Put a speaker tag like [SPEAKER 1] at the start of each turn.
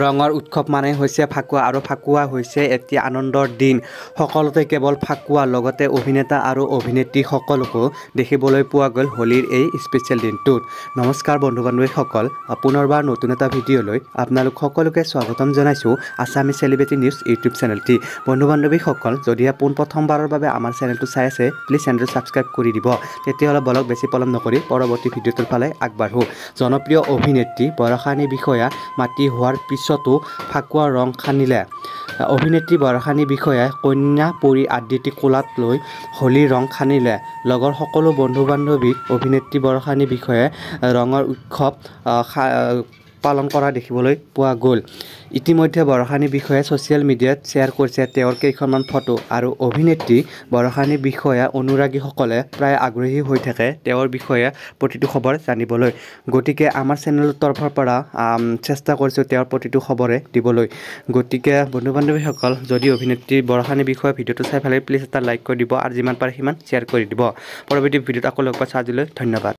[SPEAKER 1] ৰঙৰ উৎসৱ মানে হৈছে ফাকুৱা আৰু ফাকুৱা হৈছে এটি আনন্দৰ দিন। সকলোতে কেৱল ফাকুৱা লগতে অভিনেতা আৰু অভিনেত্ৰী সকলকো দেখিবলৈ পোৱা গ'ল হোলীৰ এই স্পেচিয়েল দিনটোত। নমস্কাৰ বন্ধু বান্ধৱীসকল, পুনৰবাৰ নতুন এটা ভিডিঅ'লৈ আপোনালোক সকলোকে স্বাগতম জনাইছোঁ আছামী চেলিব্ৰিটি নিউজ ইউটিউব চেনেলটি। বন্ধু বান্ধৱীসকল, যদিহে পোনপ্ৰথমবাৰৰ বাবে আমাৰ চেনেলটো চাই আছে, প্লিজ চেনেলটো ছাবস্ক্ৰাইব কৰি দিব। তেতিয়াহ'লে বলক বেছি পলম নকৰি পৰৱৰ্তী ভিডিঅ'টোৰ ফালে আগবাঢ়োঁ। জনপ্ৰিয় অভিনেত্ৰী বৰষানী বিষয়া মাতি হোৱাৰ পিছতো ফাকুৱাৰ ৰং সানিলে। অভিনেত্ৰী বৰষানী বিষয়াই কন্যা পৰী আদিতি কোলাত লৈ হোলীৰ ৰং সানিলে। লগৰ সকলো বন্ধু বান্ধৱীক অভিনেত্ৰী বৰষানী বিষয়াই ৰঙৰ উৎসৱ পালন কৰা দেখিবলৈ পোৱা গ'ল। ইতিমধ্যে বৰষানী বিষয়াই ছ'চিয়েল মিডিয়াত শ্বেয়াৰ কৰিছে তেওঁৰ কেইখনমান ফটো আৰু অভিনেত্ৰী বৰষানী বিষয়া অনুৰাগীসকলে প্ৰায় আগ্ৰহী হৈ থাকে তেওঁৰ বিষয়ে প্ৰতিটো খবৰ জানিবলৈ। গতিকে আমাৰ চেনেলৰ তৰফৰ পৰা চেষ্টা কৰিছোঁ তেওঁৰ প্ৰতিটো খবৰে দিবলৈ। গতিকে বন্ধু বান্ধৱীসকল, যদি অভিনেত্ৰী বৰষানী বিষয়ে ভিডিঅ'টো চাই ভাল লাগে, প্লিজ এটা লাইক কৰি দিব আৰু যিমান পাৰে সিমান শ্বেয়াৰ কৰি দিব। পৰৱৰ্তী ভিডিঅ'ত আকৌ লগ পাইছোঁ। আজিলৈ ধন্যবাদ।